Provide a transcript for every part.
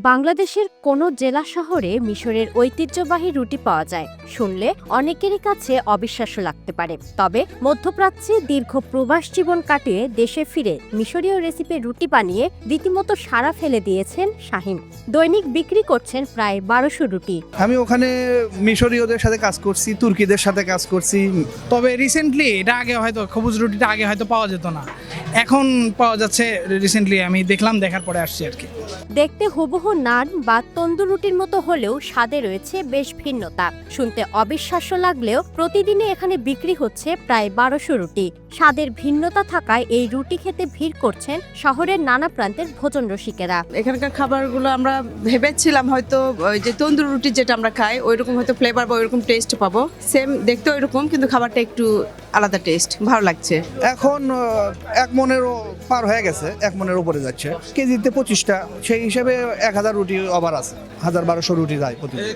বাংলাদেশের কোনো জেলা শহরে মিশরের ঐতিহ্যবাহী রুটি পাওয়া যায় শুনলে অনেকেরই কাছে অবিশ্বাস্য লাগতে পারে। তবে মধ্যপ্রাচ্যে দীর্ঘ প্রবাস জীবন কাটিয়ে দেশে ফিরে মিশরীয় রেসিপি রুটি বানিয়ে রীতিমতো সাড়া ফেলে দিয়েছেন শাহীন। দৈনিক বিক্রি করছেন প্রায় 1200 রুটি। আমি ওখানে মিশরীয়দের সাথে কাজ করছি, তুর্কিদের সাথে কাজ করছি। তবে রিসেন্টলি এটা আগে হয়তো সবুজ রুটিটা আগে হয়তো পাওয়া যেত না, এখন পাওয়া যাচ্ছে। রিসেন্টলি আমি দেখলাম, দেখার পরে আসছি আর কি। দেখতে হুবহু নান বা তন্দুর রুটির মতো হলেও স্বাদে রয়েছে বেশ ভিন্নতা। শুনতে অবিশ্বাস্য লাগলেও প্রতিদিনই এখানে বিক্রি হচ্ছে প্রায় 1200 রুটি। স্বাদের ভিন্নতা থাকায় এই রুটি খেতে ভিড় করছেন শহরের নানা প্রান্তের ভোজন রসিকেরা। এখানকার খাবারগুলো আমরা ভেবেছিলাম হয়তো ওই যে তন্দুর রুটি যেটা আমরা খাই ওইরকম হয়তো ফ্লেভার বা ওইরকম টেস্ট পাবো, সেম দেখতে ওইরকম, কিন্তু খাবারটা একটু আলাদা টেস্ট, ভালো লাগছে। এখন 1 মনেরও পার হয়ে গেছে, 1 মনের উপরে যাচ্ছে। কেজিতে 25টা, সেই হিসেবে 1000 রুটি ওভার আছে, 1200 রুটি যায় প্রতিদিন।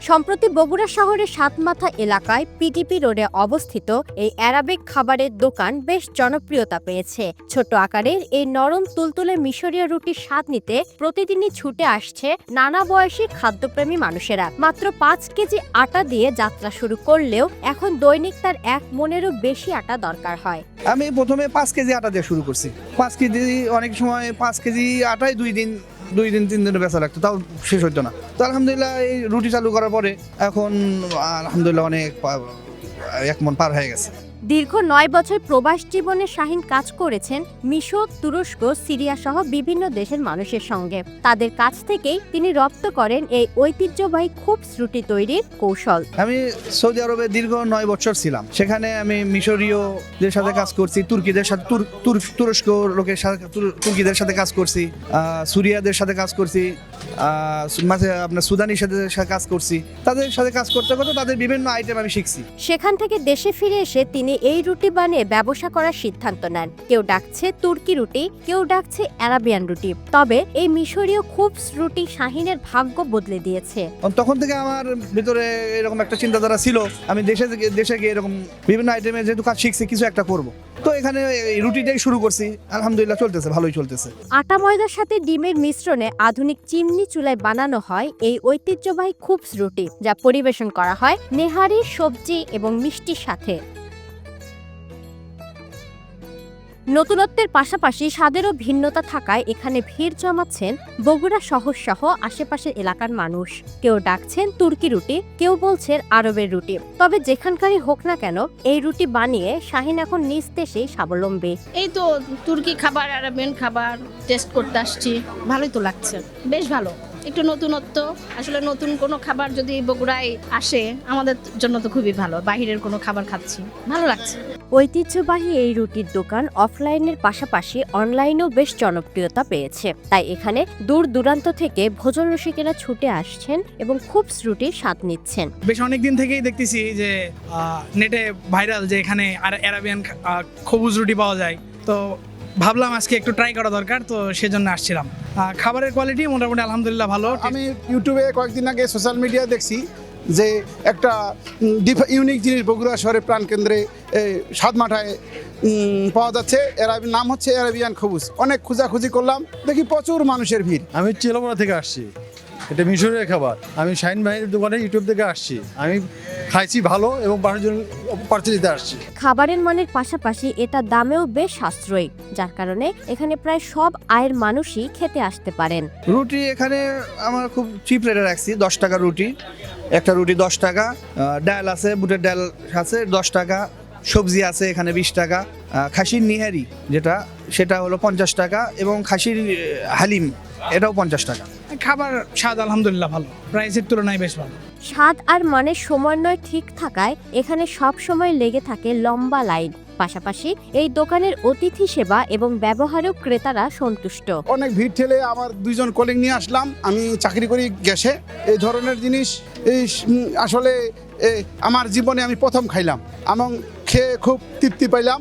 সম্প্রতি বগুড়া শহরের সাতমাথা এলাকায় পিটিপি রোডে অবস্থিত এই অ্যারাবিক খাবারের দোকান বেশ জনপ্রিয়তা পেয়েছে। ছোট আকারের এই নরম তুলতুলে মিশরীয় রুটির স্বাদ নিতে প্রতিদিনই ছুটে আসছে নানা বয়সী খাদ্যপ্রেমী মানুষেরা। মাত্র 5 কেজি আটা দিয়ে যাত্রা শুরু করলেও এখন দৈনিক তার 1 মনেরও বেশি আটা দরকার হয়। আমি প্রথমে 5 কেজি আটা দিয়ে শুরু করছি। 5 কেজি, অনেক সময় 5 কেজি আটাই 2 দিন 3 দিনে বেচা লাগতো, তাও শেষ হইতো না। তো আলহামদুলিল্লাহ এই রুটি চালু করার পরে এখন আলহামদুলিল্লাহ অনেক 1 মন পার হয়ে গেছে। দীর্ঘ 9 বছর প্রবাস জীবনে শাহীন কাজ করেছেন মিশর, তুরস্ক, সিরিয়া সহ বিভিন্ন দেশের মানুষের সঙ্গে। তাদের কাছ থেকেই তিনি রপ্ত করেন এই ঐতিহ্যবাহী খুবস রুটি তৈরির কৌশল। আমি সৌদি আরবে দীর্ঘ 9 বছর ছিলাম। সেখানে আমি মিশরীয়দের সাথে কাজ করছি, তুর্কিদের সাথে তুরস্ক লোকের সাথে তুর্কিদের সাথে কাজ করছি, সুরিয়াদের সাথে কাজ করছি, মাঝে আপনার সুদানির সাথে কাজ করছি। তাদের সাথে কাজ করতে করতে তাদের বিভিন্ন আইটেম আমি শিখছি। সেখান থেকে দেশে ফিরে এসে তিনি এই রুটি বানিয়ে ব্যবসা করার সিদ্ধান্ত নেন। কেউ ডাকছে তুর্কি রুটি, কেউ ডাকছে অ্যারাবিয়ান রুটি। তবে এই মিশরীয় খুবস রুটি শাহীনের ভাগ্য বদলে দিয়েছে। তখন থেকে আমার ভিতরে এরকম একটা চিন্তাধারা ছিল, আমি দেশে গিয়ে এরকম বিভিন্ন আইটেমে যেহেতু কাজ শিখছি, কিছু একটা করব। তো এখানে এই রুটিটাই শুরু করছি, আলহামদুলিল্লাহ চলতেছে, ভালোই চলতেছে। আটা ময়দার সাথে ডিমের মিশ্রণে আধুনিক চিমনি চুলায় বানানো হয় এই ঐতিহ্যবাহী খুবস রুটি, যা পরিবেশন করা হয় নেহারি, সবজি এবং মিষ্টির সাথে। নতুনত্বের পাশাপাশি স্বাদেরও ভিন্নতা থাকায় এখানে ভিড় জমাচ্ছেন বগুড়া শহর সহ আশেপাশের এলাকার মানুষ। কেউ ডাকছেন তুর্কি রুটি, কেউ বলছেন আরবের রুটি। তবে যেখানকারই হোক না কেন, এই রুটি বানিয়ে শাহীন এখন নিজ দেশেই স্বাবলম্বী। এই তো তুর্কি খাবার, আরবিয়ান খাবার টেস্ট করতে আসছি, ভালোই তো লাগছে, বেশ ভালো। একটু নতুনত্ব, আসলে নতুন কোনো খাবার যদি বগুড়ায় আসে আমাদের জন্য তো খুবই ভালো। বাহিরের কোনো খাবার খাচ্ছি, ভালো লাগছে। ঐতিহ্যবাহী এই রুটির দোকান অফলাইনের পাশাপাশি অনলাইনেও বেশ জনপ্রিয়তা পেয়েছে। তাই এখানে দূর দূরান্ত থেকে ভোজন রসিকেরা ছুটে আসছেন এবং খুবস রুটির স্বাদ নিচ্ছেন। বেশ অনেক দিন থেকেই দেখতেছি যে নেটে ভাইরাল যে এখানে অ্যারাবিয়ান সবুজ রুটি পাওয়া যায়। তো ভাবলাম আজকে একটু ট্রাই করা দরকার, তো সেজন্য আসছিলাম। খাবারের কোয়ালিটি মোটামুটি আলহামদুলিল্লাহ ভালো। আমি ইউটিউবে কয়েকদিন আগে সোশ্যাল মিডিয়া দেখছি যে একটা ইউনিক জিনিস বগুড়া শহরের প্রাণকেন্দ্রে সাতমাথায় পাওয়া যাচ্ছে। এর নাম হচ্ছে অ্যারাবিয়ান খবুজ। অনেক খোঁজাখুঁজি করলাম, দেখি প্রচুর মানুষের ভিড়। আমি চিলামোড়া থেকে আসছি, এটা মিশরের খাবার। আমি শাহীন ভাইয়ের দোকানে ইউটিউব থেকে আসছি, আমি খাইছি ভালো এবং মানুষজন পার্সেল দিতে আসছি। খাবারের মানের পাশাপাশি এটা দামেও বেশ সাশ্রয়ী, যার কারণে এখানে প্রায় সব আয়ের মানুষই খেতে আসতে পারেন। রুটি এখানে আমার খুব চিপ রেটে রাখছি, 10 টাকা রুটি, একটা রুটি 10 টাকা। ডাল আছে, বুটের ডাল আছে 10 টাকা, সবজি আছে এখানে 20 টাকা। খাসির নিহারি সেটা হলো 50 টাকা, এবং খাসির হালিম এটাও 50 টাকা। খাবার স্বাদ আলহামদুলিল্লাহ ভালো, প্রাইসের তুলনায় বেশ ভালো। স্বাদ আর মানের সমন্বয় ঠিক থাকায় এখানে সব সময় লেগে থাকে লম্বা লাইন। পাশাপাশি এই দোকানের অতিথি সেবা এবং ব্যবহারেও ক্রেতারা সন্তুষ্ট। অনেক ভিড় ঠেলে আমার 2জন কলিগ নিয়ে আসলাম। আমি চাকরি করি গ্যাসে। এই ধরনের জিনিস আসলে আমার জীবনে আমি প্রথম খাইলাম এবং খেয়ে খুব তৃপ্তি পাইলাম।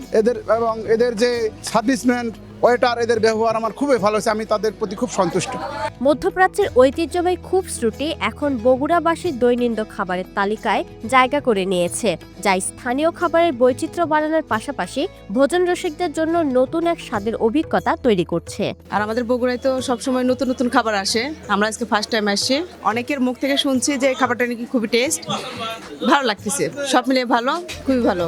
এদের যে সার্ভিসম্যান ওয়েটার এদের ব্যবহার আমার খুবই ভালো হয়েছে, আমি তাদের প্রতি খুব সন্তুষ্ট। মধ্যপ্রাচ্যের ঐতিহ্যবাহী খুবস রুটি এখন বগুড়াবাসীর দৈনন্দিন খাবারের তালিকায় জায়গা করে নিয়েছে, যা স্থানীয় খাবারের বৈচিত্র্য বাড়ানোর পাশাপাশি ভোজন রসিকদের জন্য নতুন এক স্বাদের অভিজ্ঞতা তৈরি করছে। আর আমাদের বগুড়ায় তো সবসময় নতুন নতুন খাবার আসে, আমরা আজকে ফার্স্ট টাইম আসছি। অনেকের মুখ থেকে শুনছি যে খাবারটা নাকি খুবই টেস্ট, ভালো লাগতেছে, সব মিলিয়ে ভালো, খুবই ভালো।